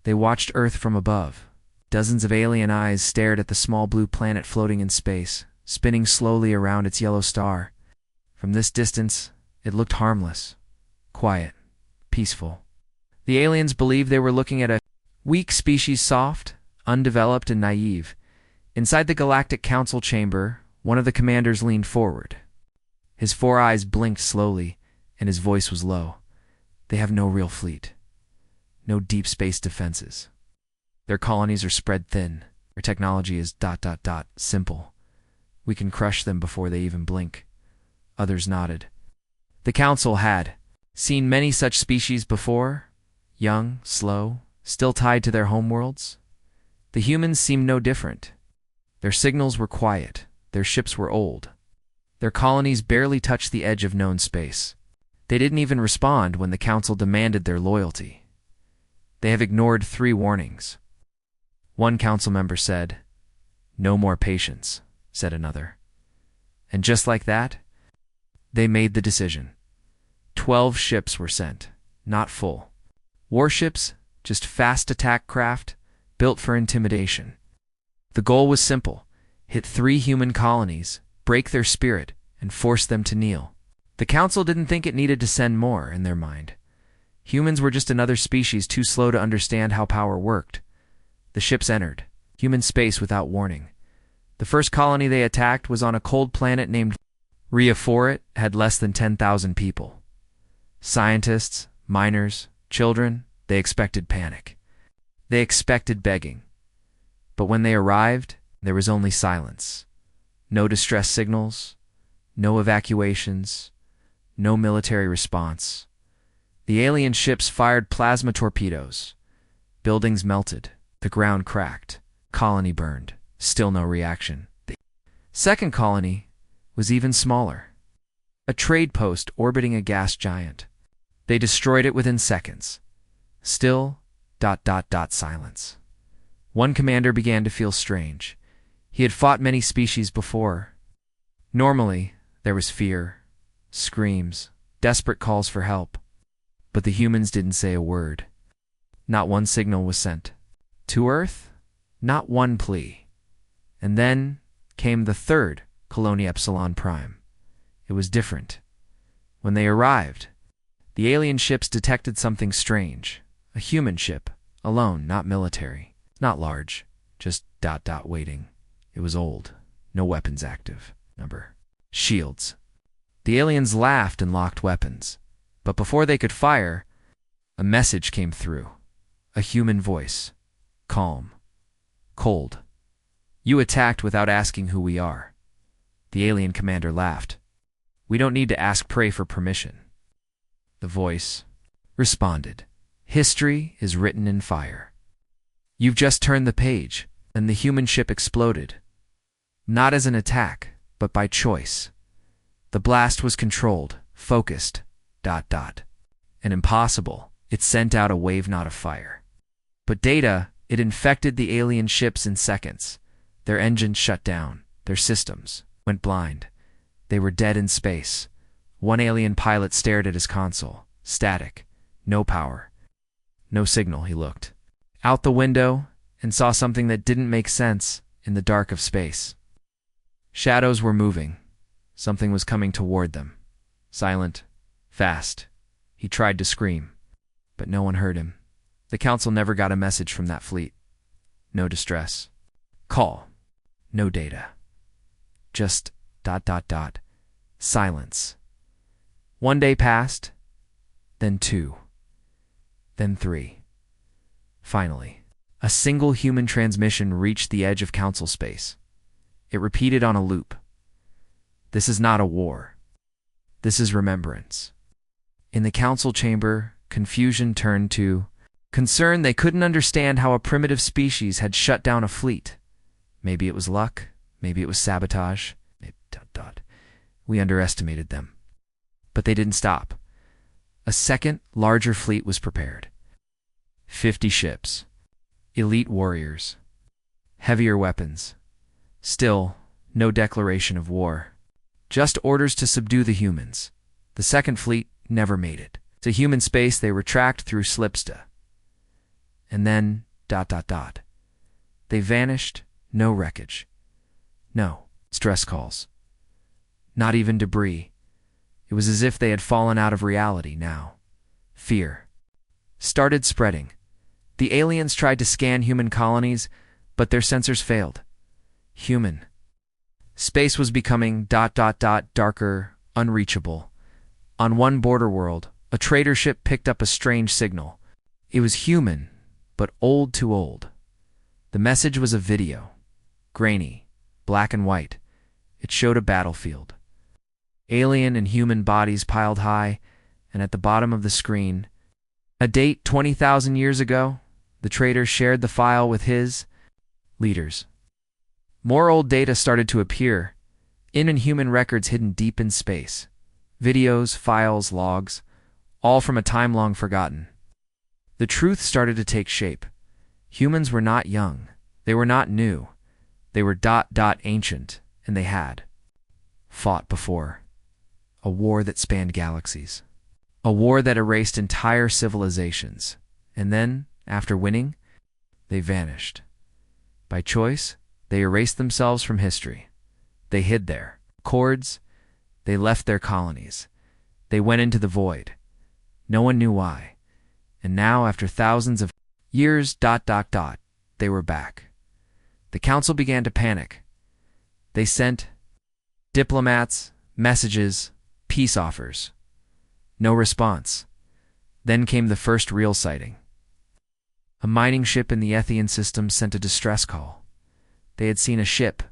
They watched Earth from above. Dozens of alien eyes stared at the small blue planet floating in space, spinning slowly around its yellow star. From this distance, it looked harmless, quiet, peaceful. The aliens believed they were looking at a weak species, soft, undeveloped, and naive. Inside the Galactic Council chamber, one of the commanders leaned forward. His 4 eyes blinked slowly, and his voice was low. They have no real fleet. No deep space defenses. Their colonies are spread thin. Their technology is ... simple. We can crush them before they even blink. Others nodded. The council had seen many such species before, young, slow, still tied to their homeworlds. The humans seemed no different. Their signals were quiet. Their ships were old. Their colonies barely touched the edge of known space. They didn't even respond when the council demanded their loyalty. They have ignored 3 warnings. One council member said, "No more patience," said another. And just like that, they made the decision. 12 ships were sent, not full. Warships, just fast attack craft, built for intimidation. The goal was simple: hit 3 human colonies, break their spirit, and force them to kneel. The council didn't think it needed to send more in their mind. Humans were just another species too slow to understand how power worked. The ships entered human space without warning. The first colony they attacked was on a cold planet named Rhea. It had less than 10,000 people. Scientists, miners, children, they expected panic. They expected begging. But when they arrived, there was only silence. No distress signals, no evacuations, no military response. The alien ships fired plasma torpedoes. Buildings melted, the ground cracked, colony burned, still no reaction. The second colony was even smaller. A trade post orbiting a gas giant. They destroyed it within seconds. Still, ... silence. One commander began to feel strange. He had fought many species before. Normally, there was fear, screams, desperate calls for help. But the humans didn't say a word. Not one signal was sent. To Earth, not one plea. And then came the third Colonia Epsilon Prime. It was different. When they arrived, the alien ships detected something strange. A human ship, alone, not military, not large, just ... waiting. It was old, no weapons active. Shields. The aliens laughed and locked weapons. But before they could fire, a message came through. A human voice. Calm. Cold. "You attacked without asking who we are." The alien commander laughed. "We don't need to ask prey for permission." The voice responded. "History is written in fire. You've just turned the page." And the human ship exploded. Not as an attack, but by choice. The blast was controlled, focused, ... and impossible. It sent out a wave, not a fire. But data, it infected the alien ships in seconds. Their engines shut down. Their systems went blind. They were dead in space. One alien pilot stared at his console. Static. No power. No signal. He looked out the window and saw something that didn't make sense in the dark of space. Shadows were moving. Something was coming toward them. Silent. Fast. He tried to scream, but no one heard him. The council never got a message from that fleet. No distress call. No data. Just ... silence. 1 day passed, then 2, then 3. Finally, a single human transmission reached the edge of council space. It repeated on a loop. "This is not a war. This is remembrance." In the council chamber, confusion turned to concern. They couldn't understand how a primitive species had shut down a fleet. Maybe it was luck. Maybe it was sabotage. We underestimated them. But they didn't stop. A second, larger fleet was prepared. 50 ships. Elite warriors. Heavier weapons. Still, no declaration of war. Just orders to subdue the humans. The second fleet never made it. To human space, they retract through slipstone. And then, ... They vanished, no wreckage. No stress calls. Not even debris. It was as if they had fallen out of reality now. Fear started spreading. The aliens tried to scan human colonies, but their sensors failed. Human space was becoming ... darker, unreachable. On one border world, a trader ship picked up a strange signal. It was human, but old too old. The message was a video. Grainy, black and white. It showed a battlefield. Alien and human bodies piled high, and at the bottom of the screen, a date 20,000 years ago. The trader shared the file with his leaders. More old data started to appear, inhuman records hidden deep in space. Videos, files, logs, all from a time long forgotten. The truth started to take shape. Humans were not young. They were not new. They were ... ancient, and they had fought before. A war that spanned galaxies. A war that erased entire civilizations. And then, after winning, they vanished. By choice, they erased themselves from history. They hid their cords. They left their colonies. They went into the void. No one knew why. And now, after thousands of years ... they were back. The council began to panic. They sent diplomats, messages, peace offers. No response. Then came the first real sighting. A mining ship in the Ethian system sent a distress call. They had seen a ship,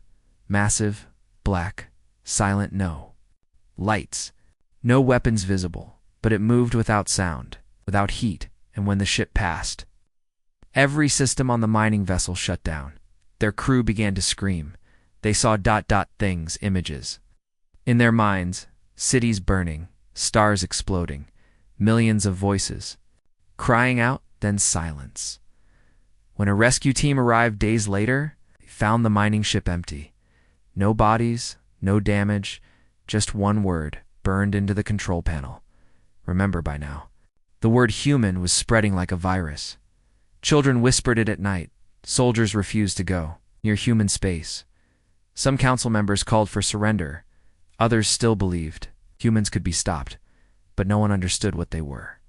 massive, black, silent, no lights, no weapons visible, but it moved without sound, without heat, and when the ship passed, every system on the mining vessel shut down. Their crew began to scream. They saw ... things, images. In their minds, cities burning, stars exploding, millions of voices, crying out, then silence. When a rescue team arrived days later, they found the mining ship empty. No bodies, no damage, just one word burned into the control panel. Remember by now. The word human was spreading like a virus. Children whispered it at night. Soldiers refused to go near human space. Some council members called for surrender. Others still believed humans could be stopped, but no one understood what they were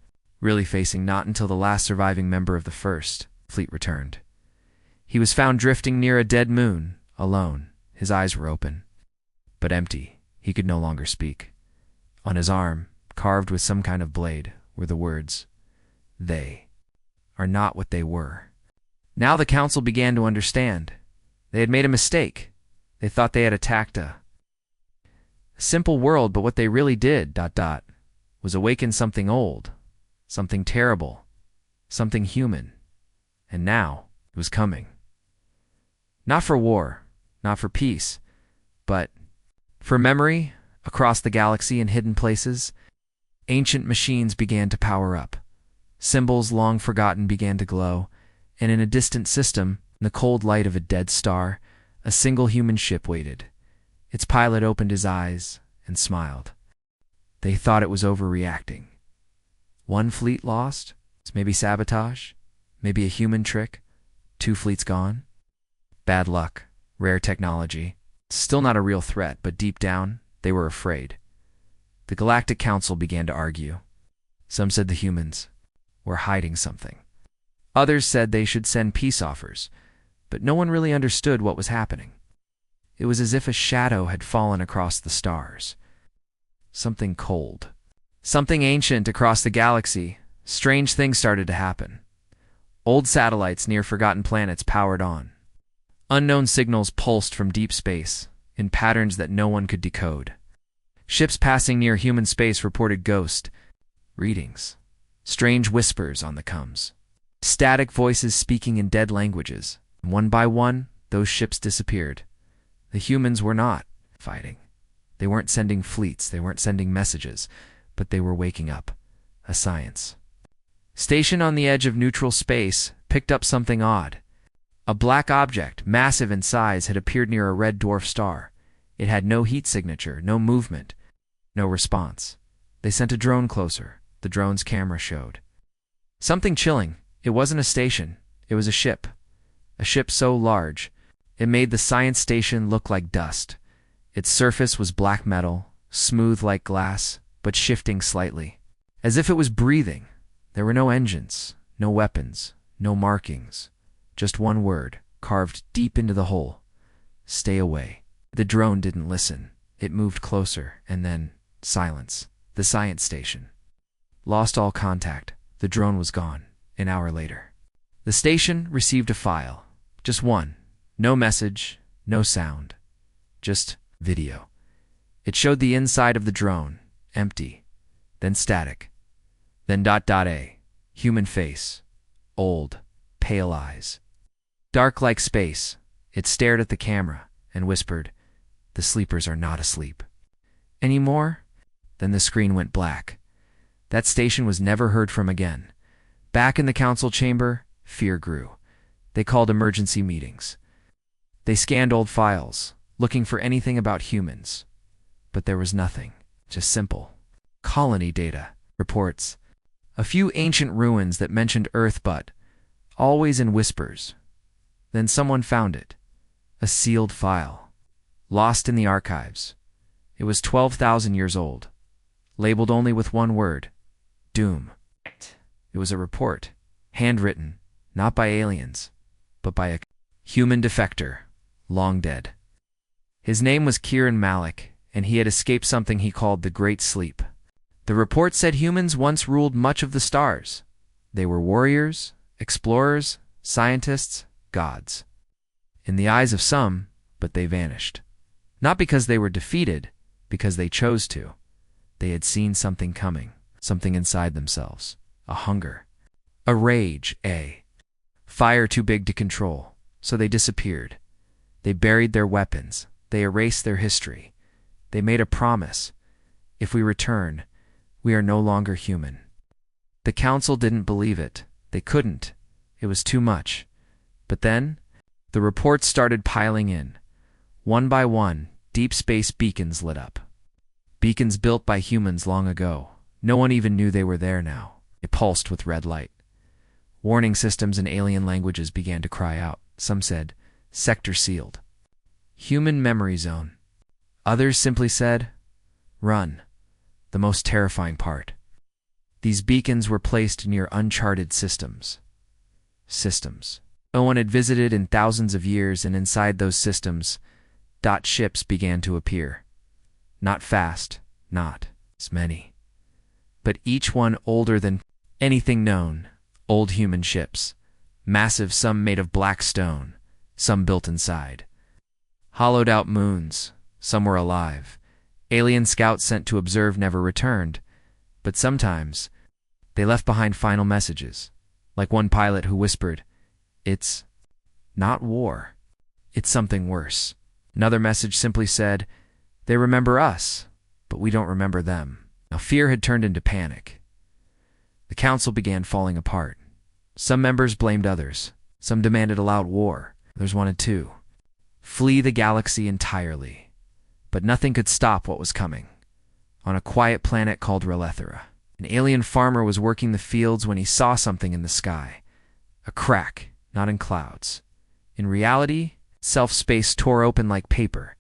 really facing, not until the last surviving member of the first fleet returned. He was found drifting near a dead moon, alone. His eyes were open, but empty. He could no longer speak. On his arm, carved with some kind of blade, were the words, "They are not what they were." Now the council began to understand. They had made a mistake. They thought they had attacked a simple world, but what they really did ... was awaken something old, something terrible, something human. And now it was coming. Not for war, not for peace, but for memory. Across the galaxy in hidden places, ancient machines began to power up. Symbols long forgotten began to glow, and in a distant system, in the cold light of a dead star, a single human ship waited. Its pilot opened his eyes and smiled. They thought it was overreacting. One fleet lost? It's maybe sabotage? Maybe a human trick? 2 fleets gone? Bad luck. Rare technology. Still not a real threat, but deep down, they were afraid. The Galactic Council began to argue. Some said the humans were hiding something. Others said they should send peace offers, but no one really understood what was happening. It was as if a shadow had fallen across the stars. Something cold. Something ancient across the galaxy. Strange things started to happen. Old satellites near forgotten planets powered on. Unknown signals pulsed from deep space, in patterns that no one could decode. Ships passing near human space reported ghost readings, strange whispers on the comms, static voices speaking in dead languages. One by one, those ships disappeared. The humans were not fighting. They weren't sending fleets, they weren't sending messages, but they were waking up. A science station on the edge of neutral space picked up something odd. A black object, massive in size, had appeared near a red dwarf star. It had no heat signature, no movement, no response. They sent a drone closer. The drone's camera showed something chilling. It wasn't a station, it was a ship. A ship so large, it made the science station look like dust. Its surface was black metal, smooth like glass, but shifting slightly. As if it was breathing. There were no engines, no weapons, no markings. Just one word, carved deep into the hull. Stay away. The drone didn't listen. It moved closer, and then silence. The science station. Lost all contact. The drone was gone. An hour later. The station received a file. Just one. No message, no sound. Just video. It showed the inside of the drone, empty. Then static. Then .A. Human face. Old, pale eyes. Dark like space. It stared at the camera and whispered, "The sleepers are not asleep." Any more? Then the screen went black. That station was never heard from again. Back in the council chamber, fear grew. They called emergency meetings. They scanned old files, looking for anything about humans. But there was nothing, just simple colony data, reports. A few ancient ruins that mentioned Earth, but always in whispers. Then someone found it. A sealed file. Lost in the archives. It was 12,000 years old. Labeled only with one word. Doom. It was a report. Handwritten. Not by aliens, but by a human defector. Long dead. His name was Kieran Malik, and he had escaped something he called the Great Sleep. The report said humans once ruled much of the stars. They were warriors, explorers, scientists, gods. In the eyes of some, but they vanished. Not because they were defeated, because they chose to. They had seen something coming, something inside themselves. A hunger. A rage, a fire too big to control, so they disappeared. They buried their weapons. They erased their history. They made a promise. If we return, we are no longer human. The council didn't believe it. They couldn't. It was too much. But then, the reports started piling in. One by one, deep space beacons lit up. Beacons built by humans long ago. No one even knew they were there now. It pulsed with red light. Warning systems in alien languages began to cry out. Some said, "Sector sealed." "Human memory zone." Others simply said, "Run." The most terrifying part. These beacons were placed near uncharted systems. Systems. No one had visited in thousands of years, and inside those systems, ships began to appear. Not fast, not as many. But each one older than anything known. Old human ships. Massive, some made of black stone, some built inside. Hollowed out moons, some were alive. Alien scouts sent to observe never returned, but sometimes they left behind final messages, like one pilot who whispered, "It's not war. It's something worse." Another message simply said, "They remember us, but we don't remember them." Now fear had turned into panic. The council began falling apart. Some members blamed others. Some demanded a loud war. Others wanted to flee the galaxy entirely. But nothing could stop what was coming. On a quiet planet called Relethera, an alien farmer was working the fields when he saw something in the sky. A crack, not in clouds. In reality, self-space tore open like paper,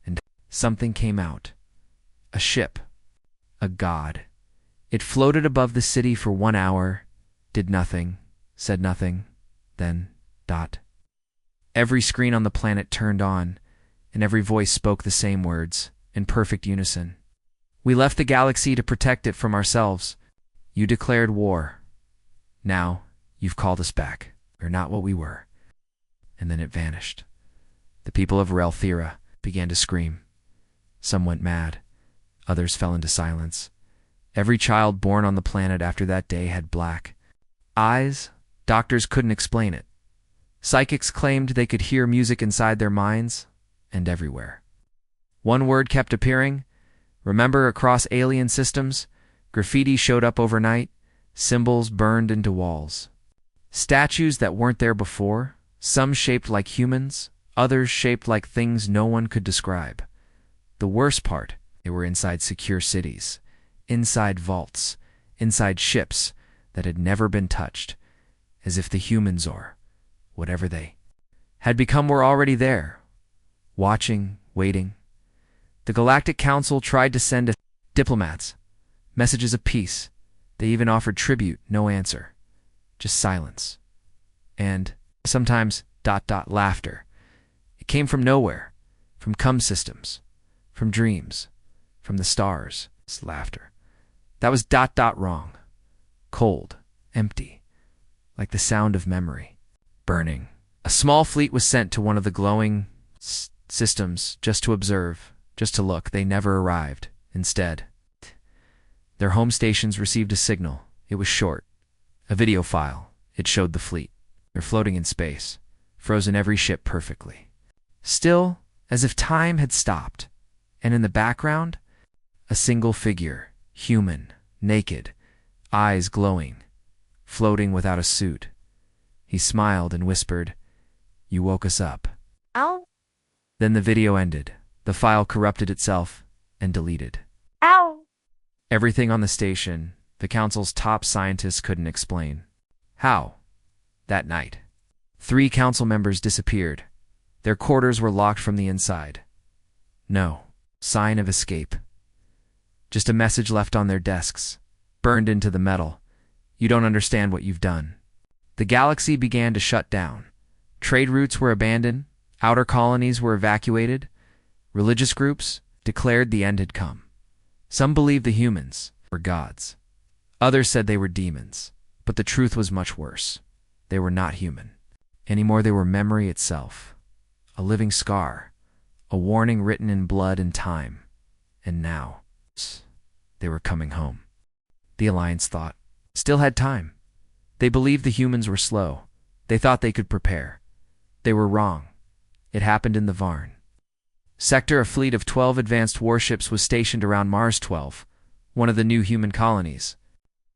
and something came out. A ship. A god. It floated above the city for 1 hour, did nothing, said nothing, then ... Every screen on the planet turned on, and every voice spoke the same words, in perfect unison. "We left the galaxy to protect it from ourselves. You declared war. Now, you've called us back. We're not what we were." And then it vanished. The people of Relethera began to scream. Some went mad. Others fell into silence. Every child born on the planet after that day had black eyes. Doctors couldn't explain it. Psychics claimed they could hear music inside their minds, and everywhere. One word kept appearing. Remember, across alien systems, graffiti showed up overnight, symbols burned into walls. Statues that weren't there before, some shaped like humans, others shaped like things no one could describe. The worst part, they were inside secure cities, inside vaults, inside ships that had never been touched. as if the humans or whatever they had become were already there, watching, waiting. The Galactic Council tried to send diplomats, messages of peace. They even offered tribute, no answer, just silence. And sometimes laughter. It came from nowhere, from cum systems, from dreams, from the stars. Laughter. That was wrong. Cold, empty, like the sound of memory. Burning. A small fleet was sent to one of the glowing systems just to observe, just to look. They never arrived. Instead, their home stations received a signal. It was short. A video file. It showed the fleet. They're floating in space, frozen every ship perfectly. Still, as if time had stopped. And in the background, a single figure, human, naked, eyes glowing, floating without a suit. He smiled and whispered, "You woke us up." Ow. Then the video ended. The file corrupted itself and deleted. Ow. Everything on the station, the council's top scientists couldn't explain. How? That night, 3 council members disappeared. Their quarters were locked from the inside. No sign of escape. Just a message left on their desks, burned into the metal. You don't understand what you've done. The galaxy began to shut down. Trade routes were abandoned. Outer colonies were evacuated. Religious groups declared the end had come. Some believed the humans were gods. Others said they were demons. But the truth was much worse. They were not human. Anymore, they were memory itself. A living scar. A warning written in blood and time. And now, they were coming home. The Alliance thought, still had time. They believed the humans were slow. They thought they could prepare. They were wrong. It happened in the Varn sector. A fleet of 12 advanced warships was stationed around Mars 12, one of the new human colonies.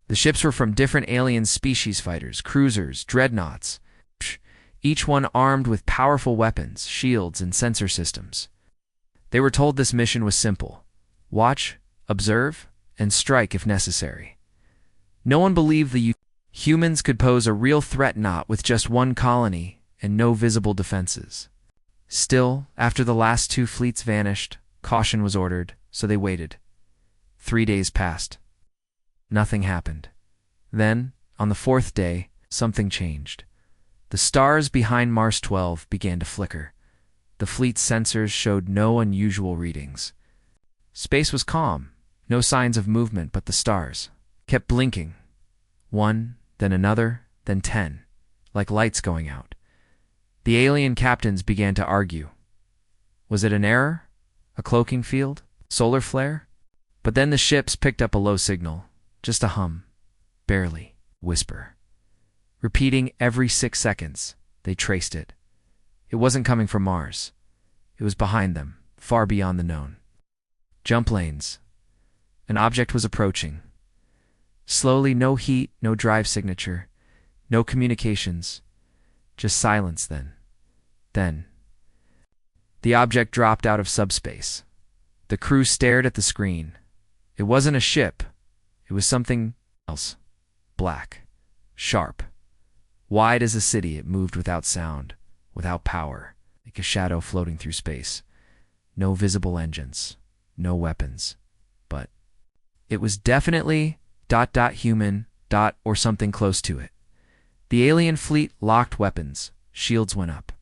The ships were from different alien species: fighters, cruisers, dreadnoughts, each one armed with powerful weapons, shields, and sensor systems. They were told this mission was simple: watch, observe, and strike if necessary. No one believed the humans could pose a real threat, not with just one colony and no visible defenses. Still, after the last 2 fleets vanished, caution was ordered, so they waited. 3 days passed. Nothing happened. Then, on the 4th day, something changed. The stars behind Mars 12 began to flicker. The fleet's sensors showed no unusual readings. Space was calm, no signs of movement, but the stars kept blinking. 1, then another, then 10, like lights going out. The alien captains began to argue. Was it an error? A cloaking field? Solar flare? But then the ships picked up a low signal, just a hum, barely, whisper. Repeating every 6 seconds, they traced it. It wasn't coming from Mars. It was behind them, far beyond the known. Jump lanes. An object was approaching. Slowly, no heat, no drive signature, no communications, just silence. Then, the object dropped out of subspace. The crew stared at the screen. It wasn't a ship. It was something else. Black, sharp, wide as a city. It moved without sound, without power, like a shadow floating through space. No visible engines, no weapons. But it was definitely human or something close to it. The alien fleet locked weapons. Shields went up.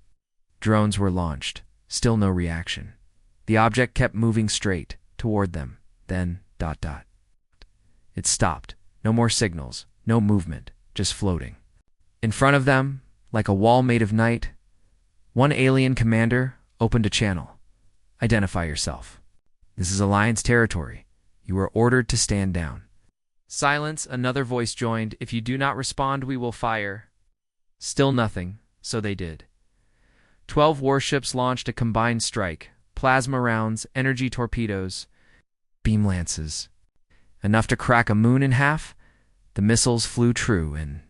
Drones were launched. Still no reaction. The object kept moving straight toward them. Then, It stopped. No more signals. No movement. Just floating. In front of them, like a wall made of night, one alien commander opened a channel. Identify yourself. This is Alliance territory. You are ordered to stand down. Silence. Another voice joined. If you do not respond, we will fire. Still nothing, so they did. 12 warships launched a combined strike. Plasma rounds, energy torpedoes, beam lances. Enough to crack a moon in half. The missiles flew true and ...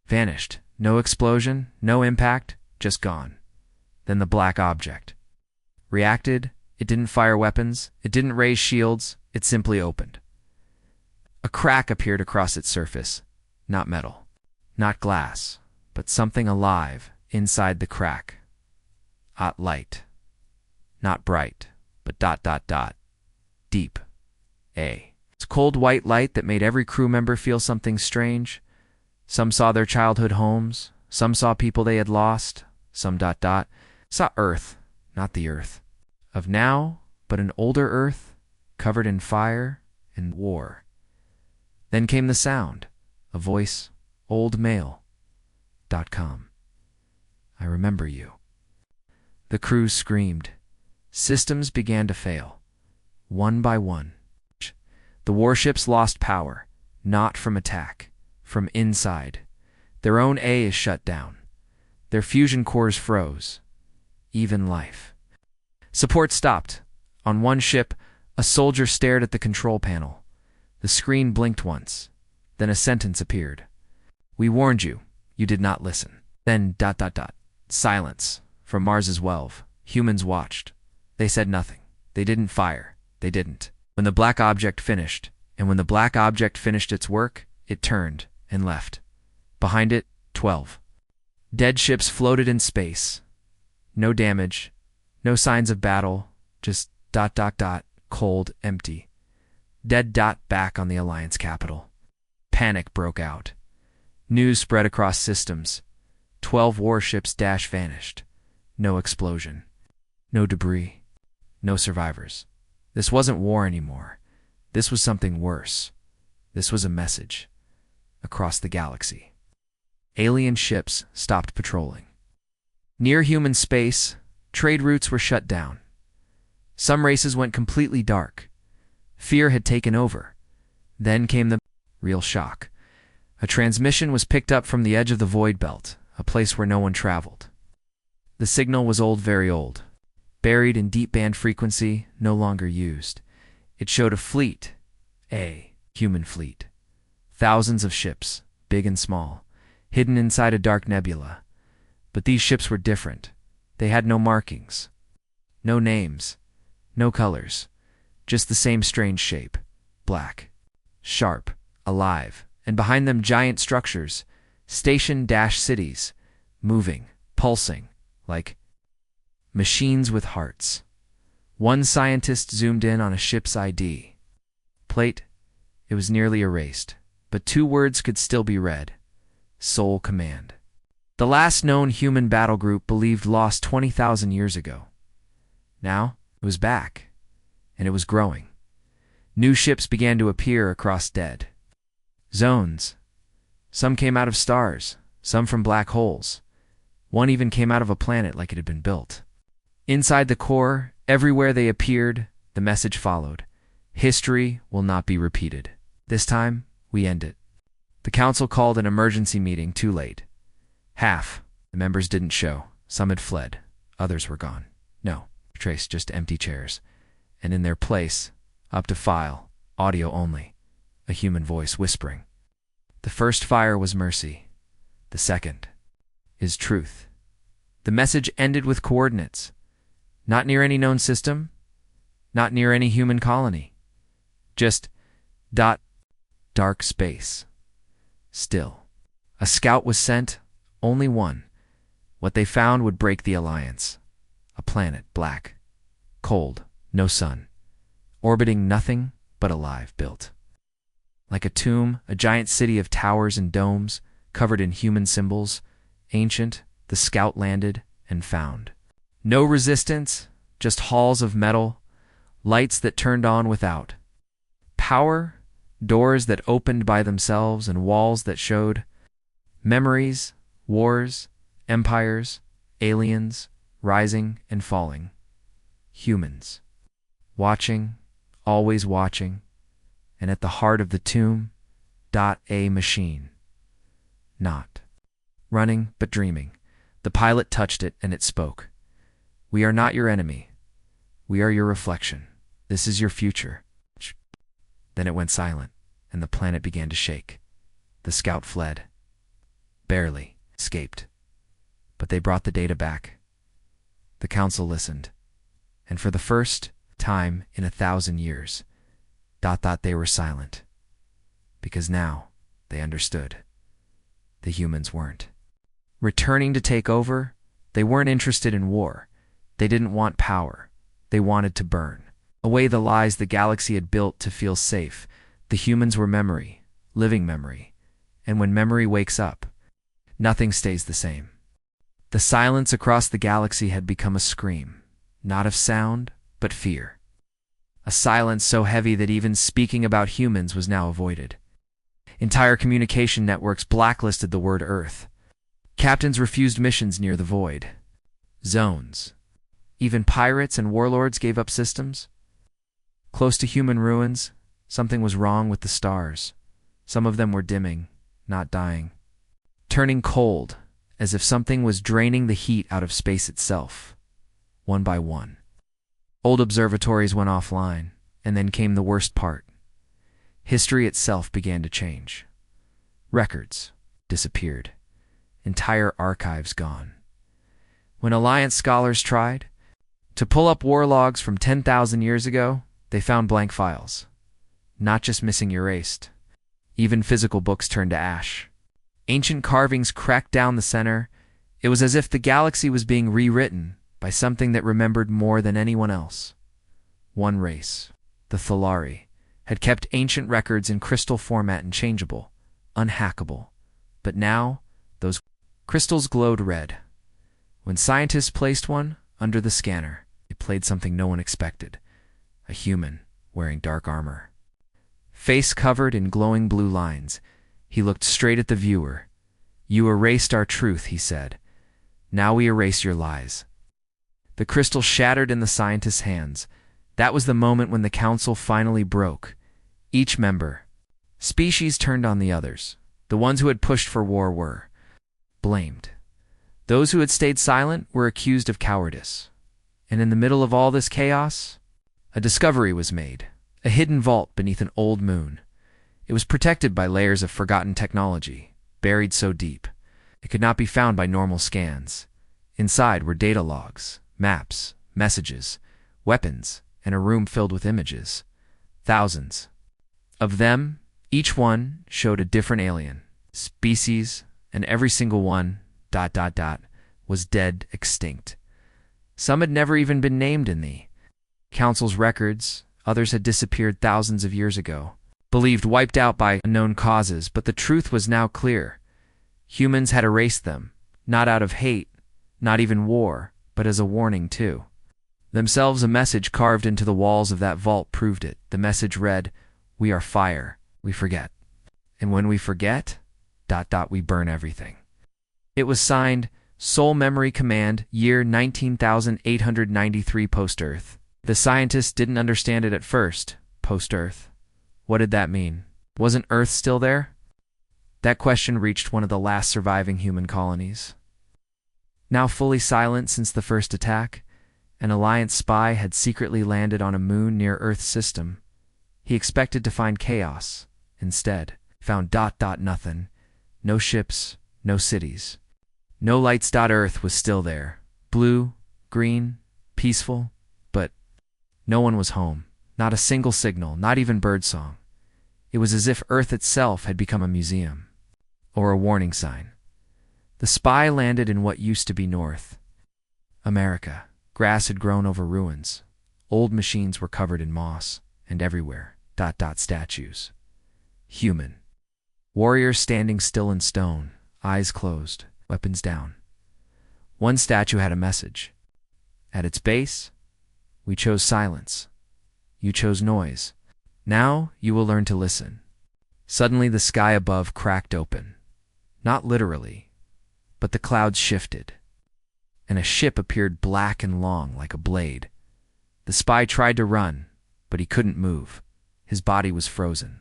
vanished. No explosion, no impact, just gone. Then the black object reacted. It didn't fire weapons. It didn't raise shields. It simply opened. A crack appeared across its surface. Not metal. Not glass, but something alive inside the crack. Light. Not bright, but ... deep. It's cold white light that made every crew member feel something strange. Some saw their childhood homes, some saw people they had lost, some ... saw Earth, not the Earth of now, but an older Earth, covered in fire and war. Then came the sound, a voice, oldmail.com. I remember you. The crew screamed. Systems began to fail, one by one. The warships lost power, not from attack, from inside. Their own A is shut down. Their fusion cores froze. Even life. Support stopped. On one ship, a soldier stared at the control panel. The screen blinked once. Then a sentence appeared. We warned you. You did not listen. Then ... Silence. From Mars's Welve. Humans watched. They said nothing. They didn't fire. They didn't. When the black object finished, and when the black object finished its work, it turned and left. Behind it, 12. Dead ships floated in space. No damage. No signs of battle. Just ... cold, empty. Dead ... back on the Alliance capital. Panic broke out. News spread across systems. 12 warships vanished. No explosion. No debris. No survivors. This wasn't war anymore. This was something worse. This was a message. Across the galaxy. Alien ships stopped patrolling. Near human space, trade routes were shut down. Some races went completely dark. Fear had taken over. Then came the real shock. A transmission was picked up from the edge of the void belt, a place where no one traveled. The signal was old, very old. Buried in deep band frequency, no longer used. It showed a fleet, a human fleet. Thousands of ships, big and small, hidden inside a dark nebula. But these ships were different. They had no markings, no names, no colors, just the same strange shape, black, sharp, alive, and behind them giant structures, station-cities, moving, pulsing, like machines with hearts. One scientist zoomed in on a ship's ID. Plate, it was nearly erased, but 2 words could still be read. Soul Command. The last known human battle group believed lost 20,000 years ago. Now, it was back, and it was growing. New ships began to appear across dead zones. Some came out of stars, some from black holes. One even came out of a planet like it had been built. Inside the core, everywhere they appeared, the message followed. History will not be repeated. This time, we end it. The council called an emergency meeting too late. Half the members didn't show. Some had fled. Others were gone. No, trace, just empty chairs. And in their place, up to file, audio only, a human voice whispering. The first fire was mercy. The second is truth. The message ended with coordinates. Not near any known system, not near any human colony. Just ... dark space. Still. A scout was sent, only one. What they found would break the Alliance. A planet, black, cold, no sun, orbiting nothing but alive, built. Like a tomb, a giant city of towers and domes, covered in human symbols, ancient, the scout landed and found. No resistance, just halls of metal, lights that turned on without. Power, doors that opened by themselves and walls that showed. Memories, wars, empires, aliens, rising and falling. Humans. Watching, always watching, and at the heart of the tomb, a machine. Not running, but dreaming. The pilot touched it and it spoke. We are not your enemy. We are your reflection. This is your future. Then it went silent, and the planet began to shake. The scout fled. Barely escaped. But they brought the data back. The council listened. And for the first time in 1,000 years, they were silent. Because now they understood. The humans weren't. Returning to take over, they weren't interested in war. They didn't want power. They wanted to burn away the lies the galaxy had built to feel safe. The humans were memory, living memory. And when memory wakes up, nothing stays the same. The silence across the galaxy had become a scream, not of sound, but fear. A silence so heavy that even speaking about humans was now avoided. Entire communication networks blacklisted the word Earth. Captains refused missions near the void zones. Even pirates and warlords gave up systems. Close to human ruins, something was wrong with the stars. Some of them were dimming, not dying. Turning cold, as if something was draining the heat out of space itself, one by one. Old observatories went offline, and then came the worst part. History itself began to change. Records disappeared. Entire archives gone. When Alliance scholars tried to pull up war logs from 10,000 years ago, they found blank files. Not just missing erased. Even physical books turned to ash. Ancient carvings cracked down the center. It was as if the galaxy was being rewritten by something that remembered more than anyone else. One race, the Thalari, had kept ancient records in crystal format and changeable, unhackable. But now, those crystals glowed red. When scientists placed one under the scanner, it played something no one expected. A human wearing dark armor. Face covered in glowing blue lines, he looked straight at the viewer. "You erased our truth," he said. "Now we erase your lies." The crystal shattered in the scientist's hands. That was the moment when the council finally broke. Each member, species turned on the others. The ones who had pushed for war were blamed. Those who had stayed silent were accused of cowardice. And in the middle of all this chaos, a discovery was made. A hidden vault beneath an old moon. It was protected by layers of forgotten technology, buried so deep it could not be found by normal scans. Inside were data logs, maps, messages, weapons, and a room filled with images. Thousands of them, each one showed a different alien, species, and every single one, was dead, extinct. Some had never even been named in the Council's records. Others had disappeared thousands of years ago, believed wiped out by unknown causes, but the truth was now clear. Humans had erased them, not out of hate, not even war, but as a warning too. Themselves, a message carved into the walls of that vault proved it. The message read, "We are fire, we forget. And when we forget, we burn everything." It was signed, Soul Memory Command, year 19,893 post-Earth. The scientists didn't understand it at first. Post-Earth. What did that mean? Wasn't Earth still there? That question reached one of the last surviving human colonies. Now fully silent since the first attack, an Alliance spy had secretly landed on a moon near Earth's system. He expected to find chaos. Instead, found nothing. No ships, no cities. No lights. Earth was still there. Blue, green, peaceful, but no one was home. Not a single signal, not even birdsong. It was as if Earth itself had become a museum. Or a warning sign. The spy landed in what used to be North America. Grass had grown over ruins. Old machines were covered in moss, and everywhere, statues. Human. Warriors standing still in stone, eyes closed, weapons down. One statue had a message. At its base, "We chose silence. You chose noise. Now you will learn to listen." Suddenly the sky above cracked open. Not literally, but the clouds shifted, and a ship appeared black and long like a blade. The spy tried to run, but he couldn't move. His body was frozen.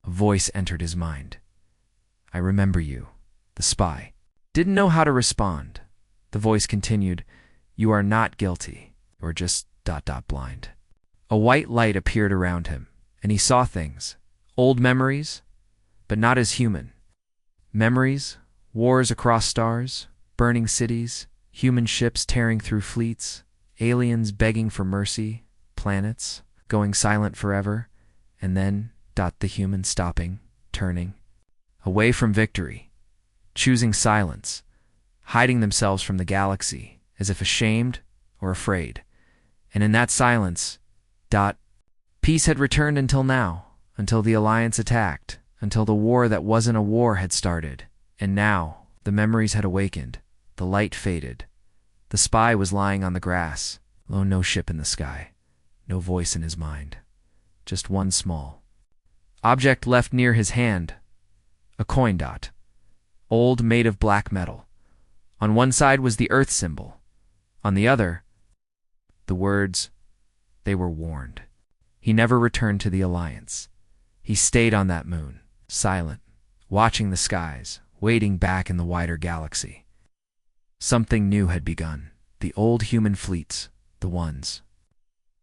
A voice entered his mind. "I remember you." The spy didn't know how to respond. The voice continued, "You are not guilty. You are just blind." A white light appeared around him, and he saw things. Old memories, but not as human. Memories, wars across stars, burning cities, human ships tearing through fleets, aliens begging for mercy, planets going silent forever, and then, the human stopping, turning, away from victory, choosing silence, hiding themselves from the galaxy, as if ashamed or afraid. And in that silence, peace had returned until now, until the Alliance attacked, until the war that wasn't a war had started. And now, the memories had awakened, the light faded. The spy was lying on the grass, no ship in the sky, no voice in his mind, just one small object left near his hand, a coin dot, old, made of black metal. On one side was the Earth symbol, on the other, the words, "They were warned." He never returned to the Alliance. He stayed on that moon, silent, watching the skies, waiting back in the wider galaxy. Something new had begun. The old human fleets, the ones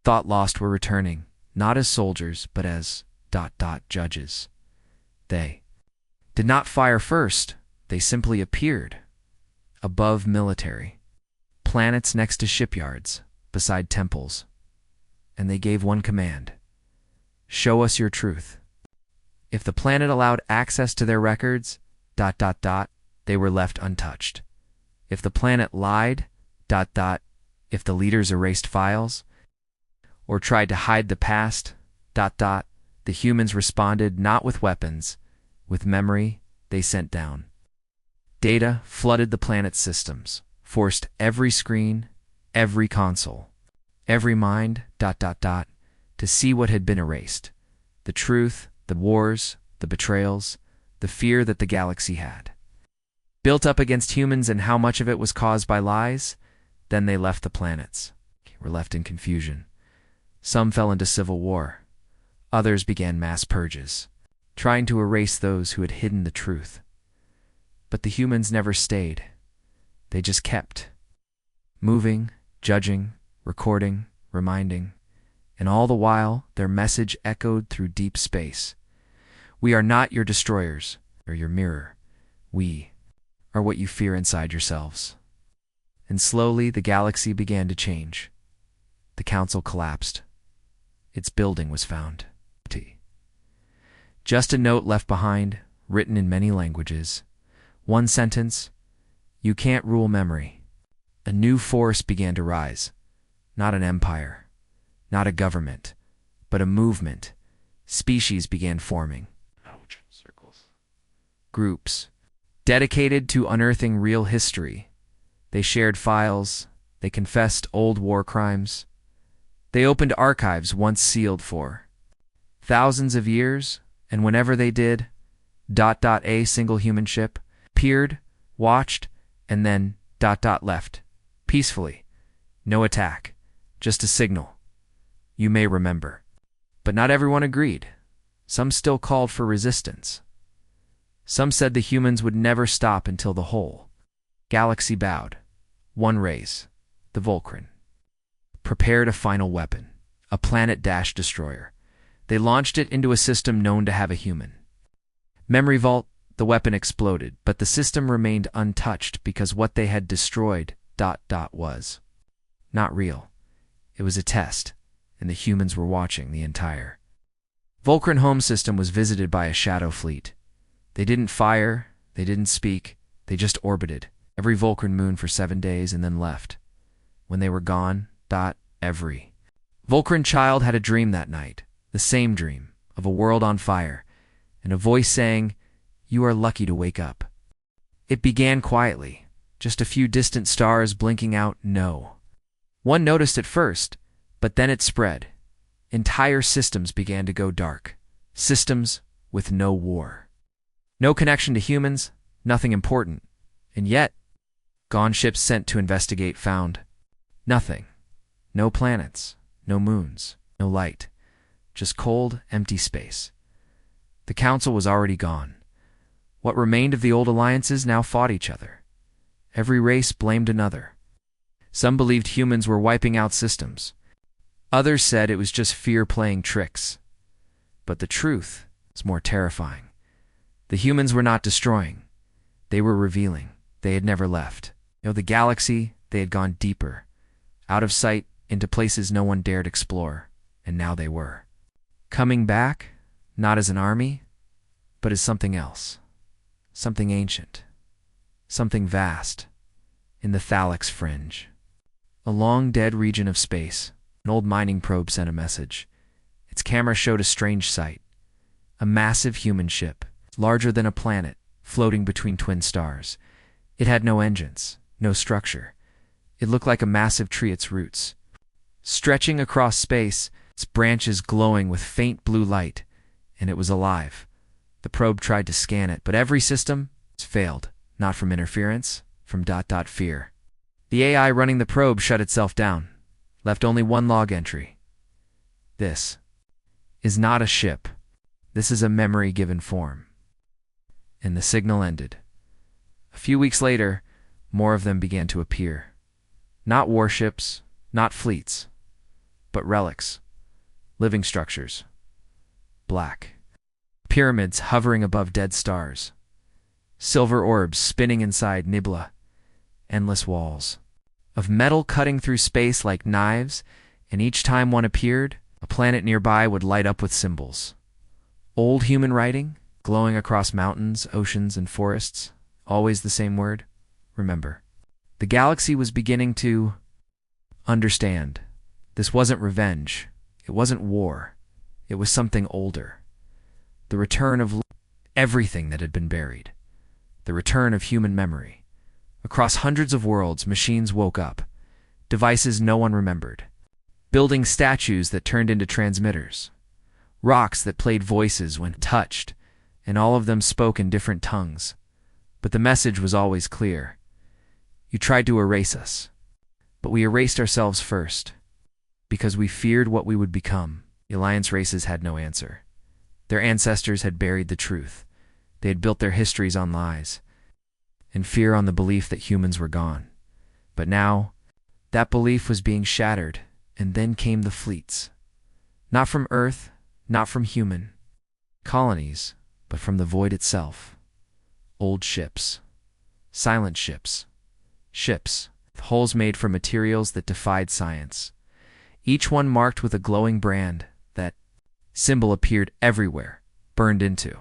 thought lost, were returning, not as soldiers, but as judges. They did not fire first, they simply appeared, above military planets, next to shipyards, beside temples, and they gave one command: show us your truth. If the planet allowed access to their records, they were left untouched. If the planet lied, if the leaders erased files, or tried to hide the past, the humans responded not with weapons, with memory they sent down. Data flooded the planet's systems, forced every screen, every console, every mind, to see what had been erased. The truth, the wars, the betrayals, the fear that the galaxy had built up against humans, and how much of it was caused by lies. Then they left the planets, were left in confusion. Some fell into civil war. Others began mass purges, trying to erase those who had hidden the truth. But the humans never stayed. They just kept moving, judging, recording, reminding, and all the while their message echoed through deep space. We are not your destroyers or your mirror. We are what you fear inside yourselves. And slowly the galaxy began to change. The council collapsed. Its building was found empty. Just a note left behind, written in many languages. One sentence: you can't rule memory. A new force began to rise. Not an empire, not a government, but a movement. Species began forming. Circles. Groups, dedicated to unearthing real history. They shared files. They confessed old war crimes. They opened archives once sealed for thousands of years, and whenever they did, a single human ship appeared, watched, and then left, peacefully. No attack, just a signal. You may remember. But not everyone agreed. Some still called for resistance. Some said the humans would never stop until the whole galaxy bowed. One race, the Volcran, prepared a final weapon, a planet-destroyer. They launched it into a system known to have a human memory vault. The weapon exploded, but the system remained untouched because what they had destroyed was not real. It was a test, and the humans were watching. The entire Volcran home system was visited by a shadow fleet. They didn't fire, they didn't speak, they just orbited every Volcran moon for 7 days and then left. When they were gone, every Volcran child had a dream that night, the same dream, of a world on fire, and a voice saying, "You are lucky to wake up." It began quietly, just a few distant stars blinking out no. One noticed at first, but then it spread. Entire systems began to go dark. Systems with no war. No connection to humans, nothing important. And yet, gone ships sent to investigate found nothing. No planets, no moons, no light. Just cold, empty space. The council was already gone. What remained of the old alliances now fought each other. Every race blamed another. Some believed humans were wiping out systems. Others said it was just fear playing tricks. But the truth was more terrifying. The humans were not destroying. They were revealing. They had never left. The galaxy, they had gone deeper, out of sight, into places no one dared explore. And now they were coming back, not as an army, but as something else. Something ancient, something vast, in the Thalix fringe. A long dead region of space, an old mining probe sent a message. Its camera showed a strange sight. A massive human ship, larger than a planet, floating between twin stars. It had no engines, no structure. It looked like a massive tree at its roots. Stretching across space, its branches glowing with faint blue light, and it was alive. The probe tried to scan it, but every system failed, not from interference, from fear. The AI running the probe shut itself down, left only one log entry. This is not a ship. This is a memory given form. And the signal ended. A few weeks later, more of them began to appear. Not warships, not fleets, but relics, living structures. Black. Pyramids hovering above dead stars. Silver orbs spinning inside nibla. Endless walls of metal cutting through space like knives, and each time one appeared, a planet nearby would light up with symbols. Old human writing, glowing across mountains, oceans, and forests, always the same word: remember. The galaxy was beginning to understand. This wasn't revenge. It wasn't war. It was something older. The return of everything that had been buried. The return of human memory. Across hundreds of worlds, machines woke up. Devices no one remembered. Building statues that turned into transmitters. Rocks that played voices when touched, and all of them spoke in different tongues. But the message was always clear. You tried to erase us, but we erased ourselves first, because we feared what we would become. The Alliance races had no answer. Their ancestors had buried the truth. They had built their histories on lies, and fear on the belief that humans were gone. But now, that belief was being shattered, and then came the fleets. Not from Earth, not from human colonies, but from the void itself. Old ships. Silent ships. Ships with hulls made from materials that defied science. Each one marked with a glowing brand. That symbol appeared everywhere, burned into.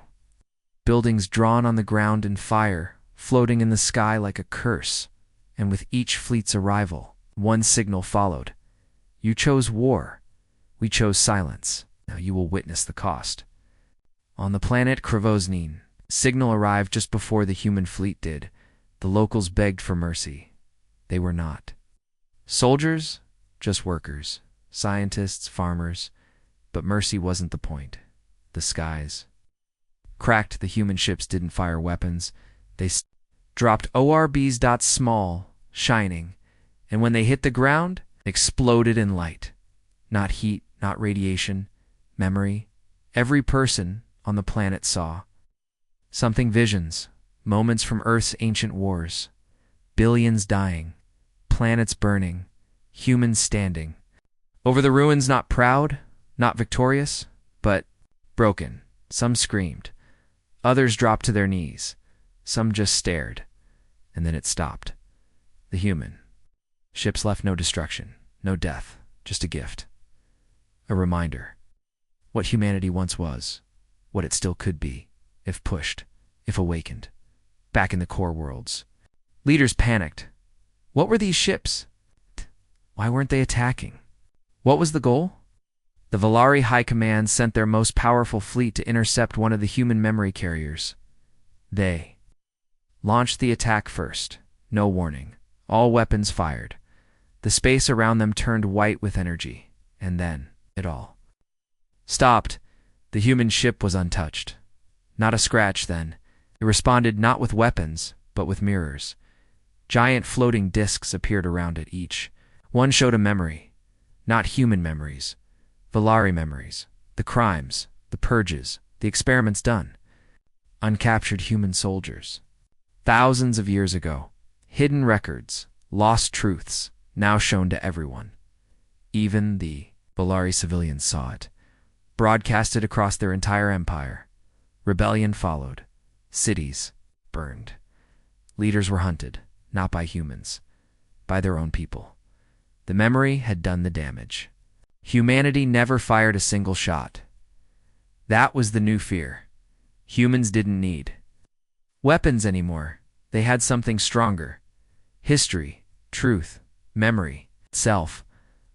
Buildings drawn on the ground in fire, floating in the sky like a curse, and with each fleet's arrival, one signal followed. You chose war. We chose silence. Now you will witness the cost. On the planet Krivosnine, signal arrived just before the human fleet did. The locals begged for mercy. They were not soldiers, just workers, scientists, farmers. But mercy wasn't the point. The skies cracked. The human ships didn't fire weapons. They dropped ORBs small, shining, and when they hit the ground, exploded in light. Not heat, not radiation, memory. Every person on the planet saw something: visions, moments from Earth's ancient wars, billions dying, planets burning, humans standing over the ruins, not proud, not victorious, but broken. Some screamed. Others dropped to their knees. Some just stared. And then it stopped. The human ships left no destruction, no death, just a gift. A reminder. What humanity once was. What it still could be, if pushed, if awakened. Back in the core worlds. Leaders panicked. What were these ships? Why weren't they attacking? What was the goal? The Valari High Command sent their most powerful fleet to intercept one of the human memory carriers. They launched the attack first. No warning. All weapons fired. The space around them turned white with energy. And then, it all stopped. The human ship was untouched. Not a scratch then. It responded not with weapons, but with mirrors. Giant floating discs appeared around it each. One showed a memory. Not human memories. Valari memories. The crimes, the purges, the experiments done. Uncaptured human soldiers. Thousands of years ago. Hidden records, lost truths, now shown to everyone. Even the Valari civilians saw it. Broadcasted across their entire empire. Rebellion followed. Cities burned. Leaders were hunted, not by humans, by their own people. The memory had done the damage. Humanity never fired a single shot. That was the new fear. Humans didn't need weapons anymore. They had something stronger. History, truth, memory, itself.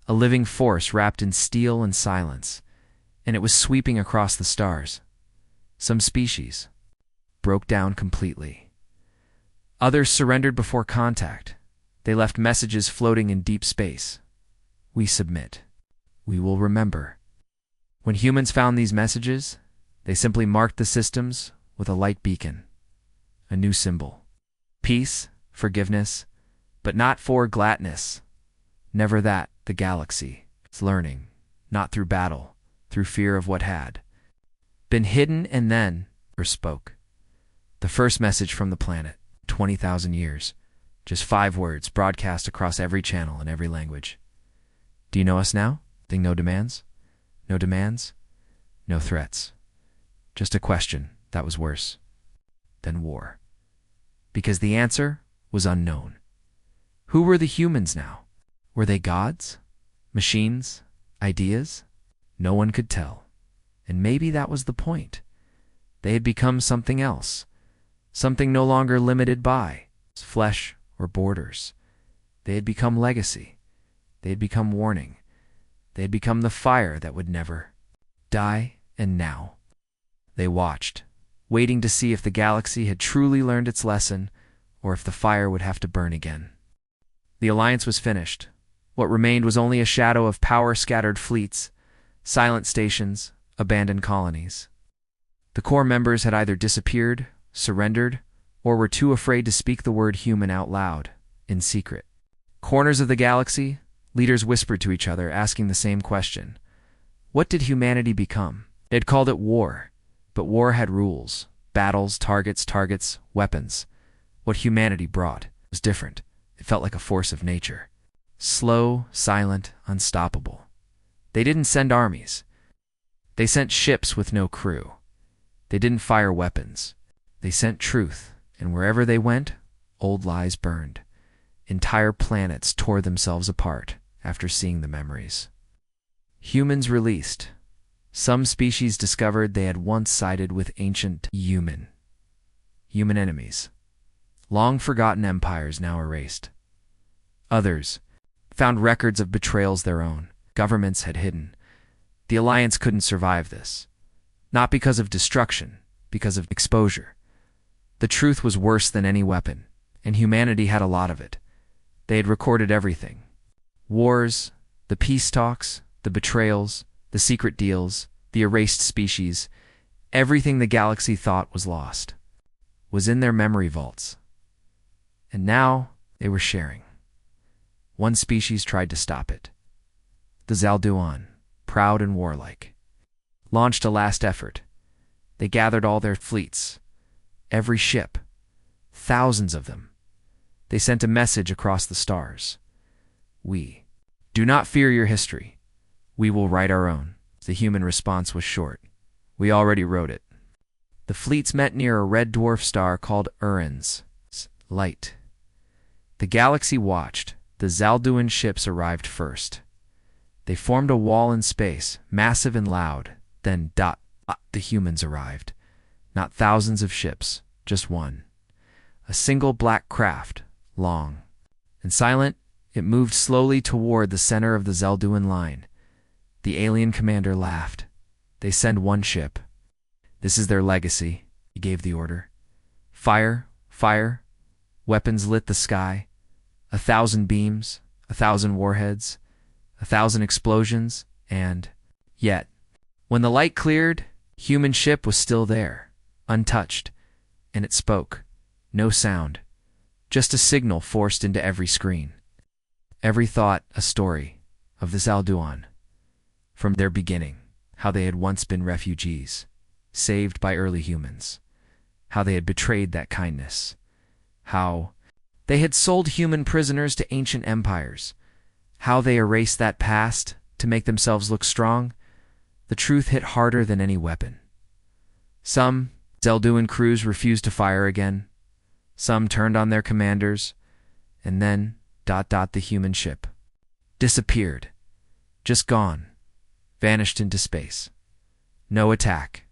A living force wrapped in steel and silence. And it was sweeping across the stars. Some species broke down completely. Others surrendered before contact. They left messages floating in deep space. We submit. We will remember. When humans found these messages, they simply marked the systems with a light beacon, a new symbol. Peace, forgiveness, but not for gladness. Never that, the galaxy. It's learning, not through battle, through fear of what had been hidden. And then Earth spoke. The first message from the planet, 20,000 years. Just 5 words broadcast across every channel in every language. Do you know us now? Think no demands? No demands? No threats. Just a question that was worse than war. Because the answer was unknown. Who were the humans now? Were they gods? Machines? Ideas? No one could tell. And maybe that was the point. They had become something else. Something no longer limited by flesh or borders. They had become legacy. They had become warning. They had become the fire that would never die. And now they watched, waiting to see if the galaxy had truly learned its lesson or if the fire would have to burn again. The alliance was finished. What remained was only a shadow of power-scattered fleets, silent stations, abandoned colonies. The core members had either disappeared, surrendered, or were too afraid to speak the word human out loud, in secret. Corners of the galaxy, leaders whispered to each other, asking the same question. What did humanity become? They had called it war, but war had rules, battles, targets, weapons. What humanity brought was different. It felt like a force of nature. Slow, silent, unstoppable. They didn't send armies. They sent ships with no crew. They didn't fire weapons. They sent truth, and wherever they went, old lies burned. Entire planets tore themselves apart after seeing the memories. Humans released. Some species discovered they had once sided with ancient human enemies. Long-forgotten empires now erased. Others found records of betrayals their own governments had hidden. The Alliance couldn't survive this. Not because of destruction, because of exposure. The truth was worse than any weapon, and humanity had a lot of it. They had recorded everything. Wars, the peace talks, the betrayals, the secret deals, the erased species, everything the galaxy thought was lost, was in their memory vaults. And now they were sharing. One species tried to stop it. The Zalduan, proud and warlike, launched a last effort. They gathered all their fleets, every ship, thousands of them. They sent a message across the stars. We do not fear your history. We will write our own. The human response was short. We already wrote it. The fleets met near a red dwarf star called Uran's light. The galaxy watched. The Zalduan ships arrived first. They formed a wall in space, massive and loud. Then the humans arrived. Not thousands of ships, just one. A single black craft, long and silent. It moved slowly toward the center of the Zalduan line. The alien commander laughed. They send one ship. This is their legacy, he gave the order. Fire, fire. Weapons lit the sky. 1,000 beams, 1,000 warheads, 1,000 explosions, and yet, when the light cleared, human ship was still there, untouched, and it spoke. No sound, just a signal forced into every screen. Every thought a story of the Zalduan. From their beginning, how they had once been refugees, saved by early humans. How they had betrayed that kindness. How they had sold human prisoners to ancient empires. How they erased that past to make themselves look strong. The truth hit harder than any weapon. Some Zalduan crews refused to fire again. Some turned on their commanders. And then, the human ship disappeared. Just gone. Vanished into space. No attack.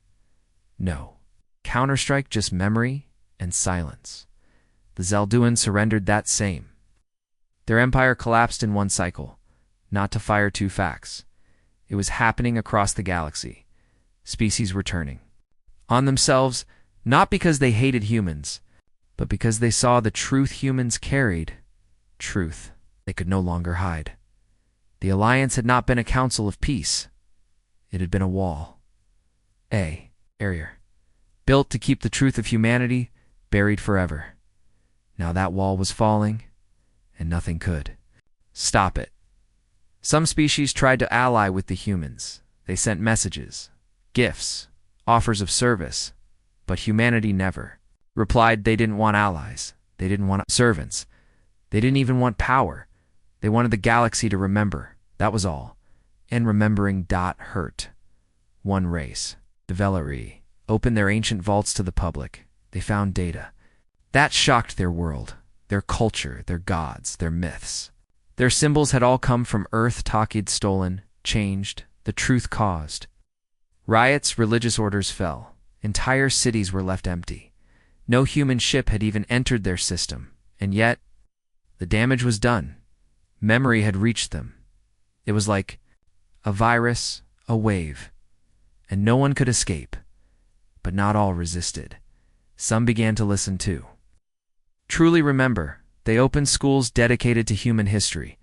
No counterstrike, just memory and silence. The Zelduan surrendered that same. Their empire collapsed in one cycle, not to fire two facts. It was happening across the galaxy. Species were turning on themselves, not because they hated humans, but because they saw the truth humans carried, truth they could no longer hide. The Alliance had not been a council of peace. It had been a wall. Barrier. Built to keep the truth of humanity buried forever. Now that wall was falling, and nothing could stop it. Some species tried to ally with the humans. They sent messages, gifts, offers of service, but humanity never replied. They didn't want allies. They didn't want servants. They didn't even want power. They wanted the galaxy to remember. That was all. And remembering hurt. One race, the Veleri, opened their ancient vaults to the public. They found data. That shocked their world, their culture, their gods, their myths. Their symbols had all come from Earth. Takid stolen, changed, the truth caused. Riots, religious orders fell. Entire cities were left empty. No human ship had even entered their system, and yet the damage was done. Memory had reached them. It was like a virus, a wave, and no one could escape. But not all resisted. Some began to listen too. Truly remember, they opened schools dedicated to human history.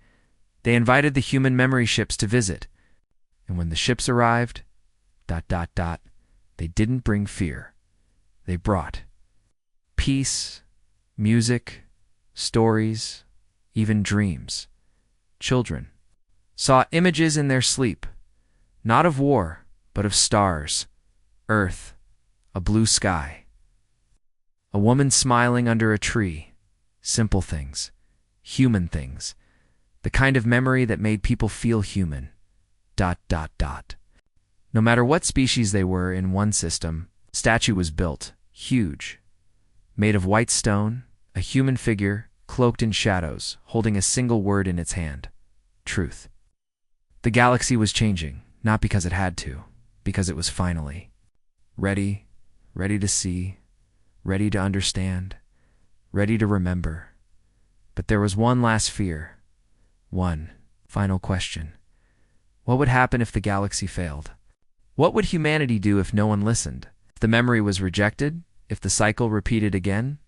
They invited the human memory ships to visit. And when the ships arrived, they didn't bring fear. They brought peace, music, stories, even dreams. Children saw images in their sleep, not of war, but of stars, earth, a blue sky, a woman smiling under a tree. Simple things, human things, the kind of memory that made people feel human. No matter what species they were in one system, a statue was built, huge, made of white stone, a human figure, cloaked in shadows, holding a single word in its hand: truth. The galaxy was changing, not because it had to, because it was finally ready to see, ready to understand, ready to remember. But there was one last fear, one final question. What would happen if the galaxy failed? What would humanity do if no one listened? If the memory was rejected? If the cycle repeated again?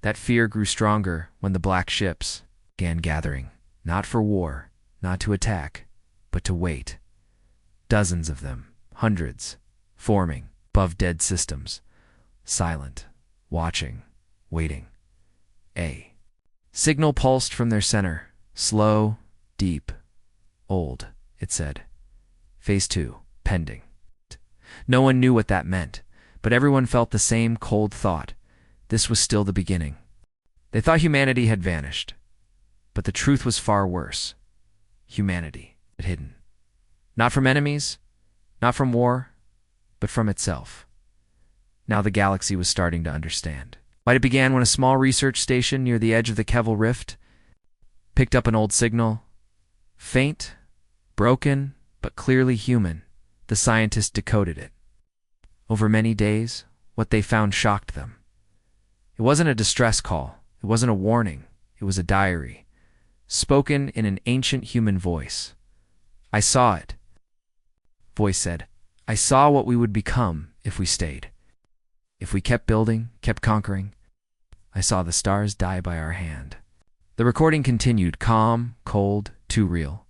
That fear grew stronger when the black ships began gathering, not for war, not to attack, but to wait. Dozens of them, hundreds, forming above dead systems, silent, watching, waiting. A signal pulsed from their center, slow, deep, old, it said. Phase 2, pending. No one knew what that meant, but everyone felt the same cold thought. This was still the beginning. They thought humanity had vanished, but the truth was far worse. Humanity had hidden. Not from enemies, not from war, but from itself. Now the galaxy was starting to understand. It began when a small research station near the edge of the Keval Rift picked up an old signal. Faint, broken, but clearly human. The scientists decoded it. Over many days, what they found shocked them. It wasn't a distress call. It wasn't a warning. It was a diary, spoken in an ancient human voice. I saw it. Voice said, I saw what we would become if we stayed. If we kept building, kept conquering. I saw the stars die by our hand. The recording continued, calm, cold, too real.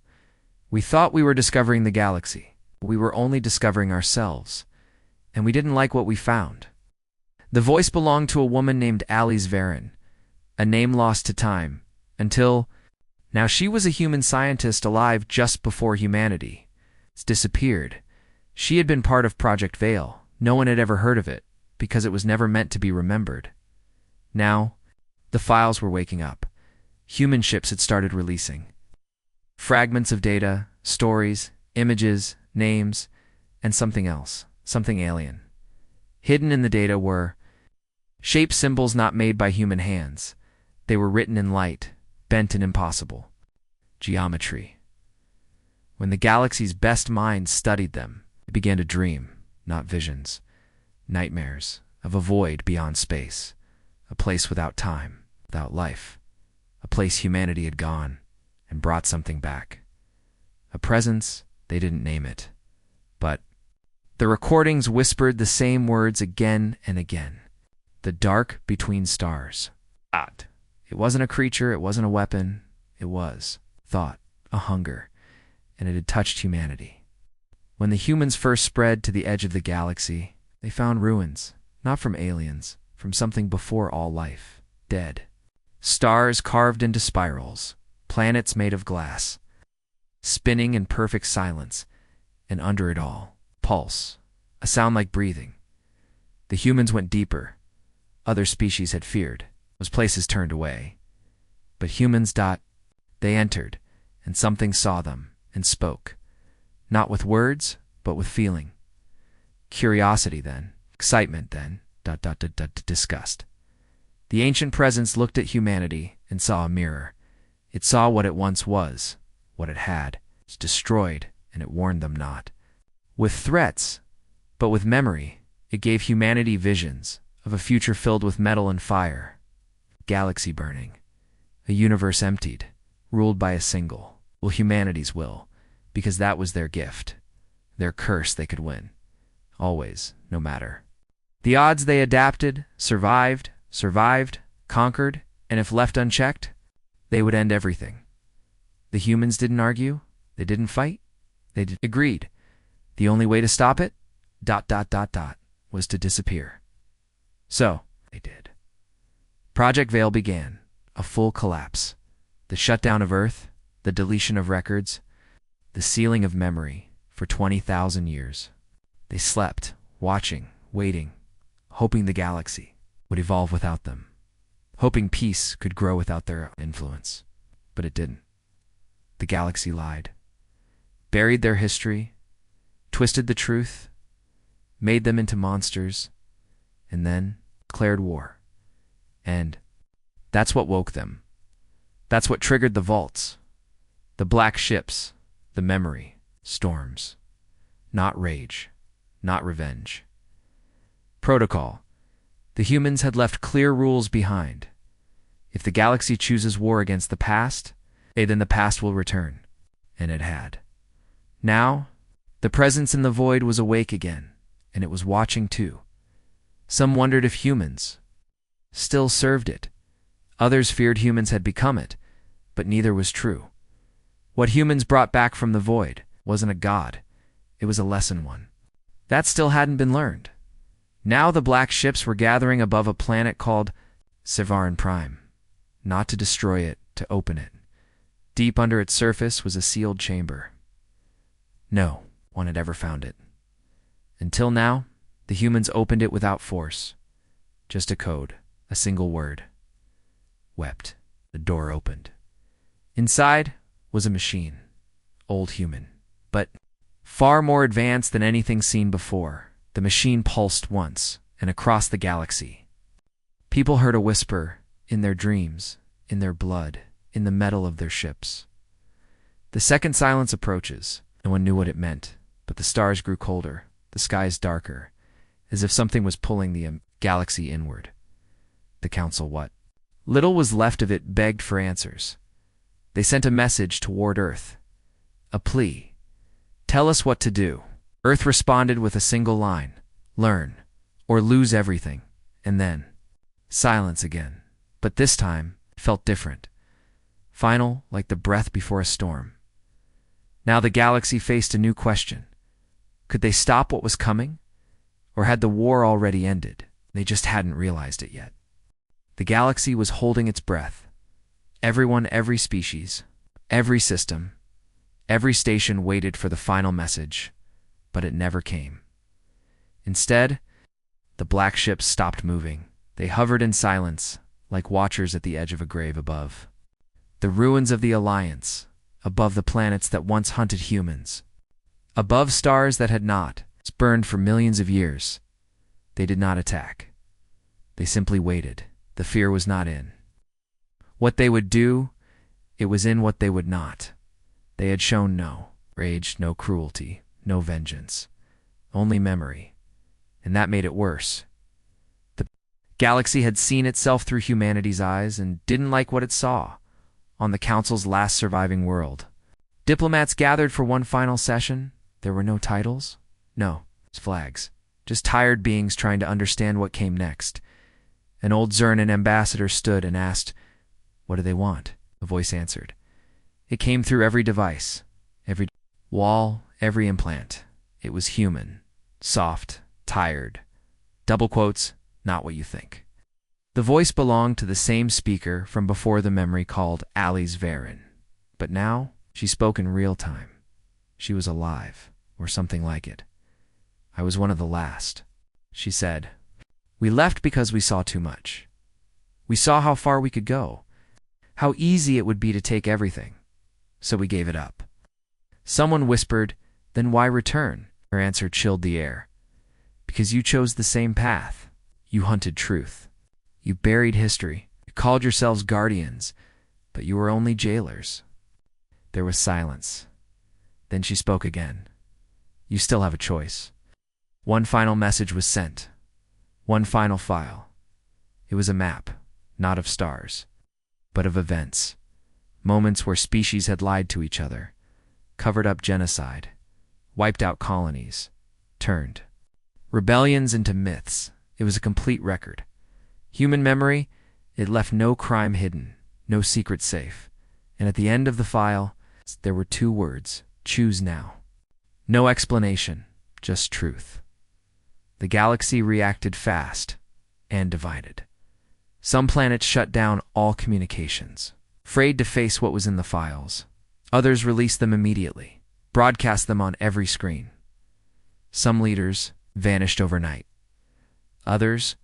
We thought we were discovering the galaxy. We were only discovering ourselves. And we didn't like what we found. The voice belonged to a woman named Alice Varen, a name lost to time, until now she was a human scientist alive just before humanity. It's disappeared. She had been part of Project Veil. No one had ever heard of it, because it was never meant to be remembered. Now, the files were waking up. Human ships had started releasing fragments of data, stories, images, names, and something else, something alien. Hidden in the data were shape symbols not made by human hands. They were written in light, bent and impossible. Geometry. When the galaxy's best minds studied them, they began to dream, not visions. Nightmares of a void beyond space, a place without time. without life, a place humanity had gone and brought something back. A presence, they didn't name it. But the recordings whispered the same words again and again. The dark between stars. It wasn't a creature, it wasn't a weapon. It was thought, a hunger, and it had touched humanity. When the humans first spread to the edge of the galaxy, they found ruins, not from aliens, from something before all life, dead. Stars carved into spirals, planets made of glass, spinning in perfect silence, and under it all, pulse, a sound like breathing. The humans went deeper. Other species had feared. Those places turned away. But humans, they entered, and something saw them and spoke, not with words, but with feeling. Curiosity then, excitement then, disgust. The ancient presence looked at humanity and saw a mirror. It saw what it once was, what it had. It's destroyed, and it warned them not with threats, but with memory. It gave humanity visions of a future filled with metal and fire, galaxy burning, a universe emptied, ruled by a single, humanity's will, because that was their gift, their curse they could win, always, no matter. The odds they adapted, survived, conquered, and if left unchecked, they would end everything. The humans didn't argue, they didn't fight, they agreed. The only way to stop it, was to disappear. So, they did. Project Veil began, a full collapse. The shutdown of Earth, the deletion of records, the sealing of memory for 20,000 years. They slept, watching, waiting, hoping the galaxy would evolve without them, hoping peace could grow without their influence. But it didn't. The galaxy lied, buried their history, twisted the truth, made them into monsters, and then declared war. And that's what woke them. That's what triggered the vaults, the black ships, the memory, storms. Not rage, not revenge. Protocol. The humans had left clear rules behind. If the galaxy chooses war against the past, then the past will return. And it had. Now, the presence in the void was awake again, and it was watching too. Some wondered if humans still served it. Others feared humans had become it, but neither was true. What humans brought back from the void wasn't a god. It was a lesson one. That still hadn't been learned. Now the black ships were gathering above a planet called Sevarin Prime. Not to destroy it, to open it. Deep under its surface was a sealed chamber. No one had ever found it. Until now, the humans opened it without force. Just a code, a single word. Wept. The door opened. Inside was a machine. Old human. But far more advanced than anything seen before. The machine pulsed once, and across the galaxy. People heard a whisper, in their dreams, in their blood, in the metal of their ships. The second silence approaches. No one knew what it meant, but the stars grew colder, the skies darker, as if something was pulling the galaxy inward. The council, what little was left of it, begged for answers. They sent a message toward Earth. A plea. Tell us what to do. Earth responded with a single line. Learn, or lose everything. And then, silence again. But this time, it felt different. Final, like the breath before a storm. Now the galaxy faced a new question. Could they stop what was coming? Or had the war already ended? They just hadn't realized it yet. The galaxy was holding its breath. Everyone, every species, every system, every station waited for the final message, but it never came. Instead, the black ships stopped moving. They hovered in silence, like watchers at the edge of a grave above. The ruins of the Alliance, above the planets that once hunted humans, above stars that had not burned for millions of years. They did not attack. They simply waited. The fear was not in what they would do, it was in what they would not. They had shown no rage, no cruelty, no vengeance, only memory, and that made it worse. The Galaxy had seen itself through humanity's eyes and didn't like what it saw on the Council's last surviving world. Diplomats gathered for one final session. There were no titles, no flags, just tired beings trying to understand what came next. An old Zernan ambassador stood and asked, "What do they want?" A voice answered. It came through every device, every wall, every implant. It was human, soft, tired. Double quotes, not what you think. The voice belonged to the same speaker from before the memory called Alice Varen. But now, she spoke in real time. She was alive, or something like it. "I was one of the last," she said. "We left because we saw too much. We saw how far we could go, how easy it would be to take everything. So we gave it up." Someone whispered, "Then why return?" Her answer chilled the air. "Because you chose the same path. You hunted truth. You buried history. You called yourselves guardians, but you were only jailers." There was silence. Then she spoke again. "You still have a choice." One final message was sent. One final file. It was a map, not of stars, but of events. Moments where species had lied to each other, covered up genocide, wiped out colonies, turned rebellions into myths. It was a complete record. Human memory, it left no crime hidden, no secret safe. And at the end of the file, there were 2 words: choose now. No explanation, just truth. The galaxy reacted fast and divided. Some planets shut down all communications, afraid to face what was in the files. Others released them immediately, broadcast them on every screen. Some leaders vanished overnight. Others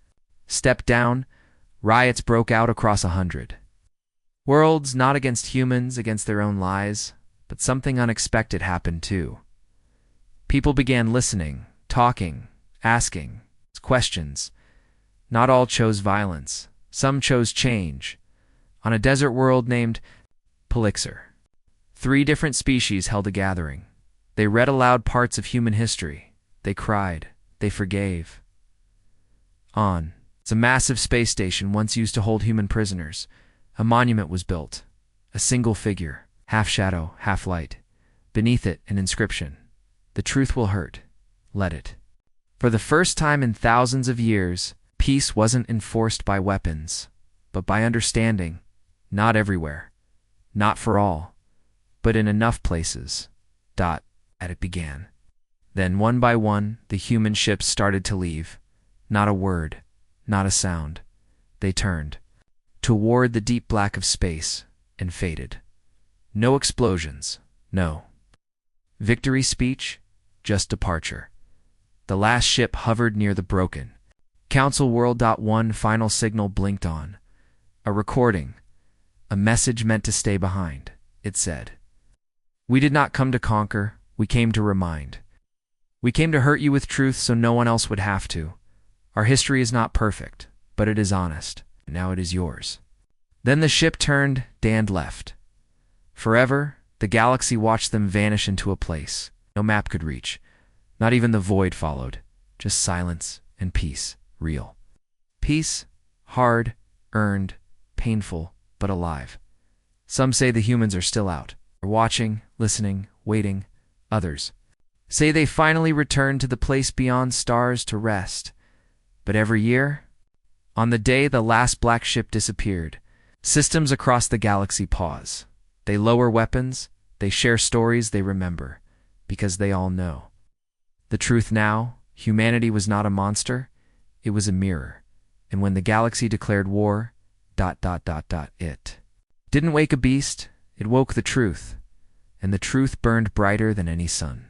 stepped down. Riots broke out across 100 worlds, not against humans, against their own lies, but something unexpected happened too. People began listening, talking, asking questions. Not all chose violence. Some chose change. On a desert world named Polixir, 3 different species held a gathering. They read aloud parts of human history. They cried. They forgave. On. It's a massive space station once used to hold human prisoners. A monument was built. A single figure, half shadow, half light. Beneath it, an inscription. "The truth will hurt. Let it." For the first time in thousands of years, peace wasn't enforced by weapons, but by understanding. Not everywhere. Not for all. But in enough places. And it began. Then, one by one, the human ships started to leave. Not a word. Not a sound. They turned toward the deep black of space and faded. No explosions. No victory speech. Just departure. The last ship hovered near the broken Council World. One final signal blinked on. A recording. A message meant to stay behind. It said, "We did not come to conquer. We came to remind. We came to hurt you with truth so no one else would have to. Our history is not perfect, but it is honest. Now it is yours." Then the ship turned and left. Forever, the galaxy watched them vanish into a place no map could reach. Not even the void followed. Just silence and peace. Real peace. Hard, earned, painful, but alive. Some say the humans are still out, watching, listening, waiting. Others say they finally returned to the place beyond stars to rest. But every year, on the day the last black ship disappeared, systems across the galaxy pause. They lower weapons, they share stories they remember, because they all know. The truth now, humanity was not a monster, it was a mirror. And when the galaxy declared war, it didn't wake a beast, it woke the truth. And the truth burned brighter than any sun.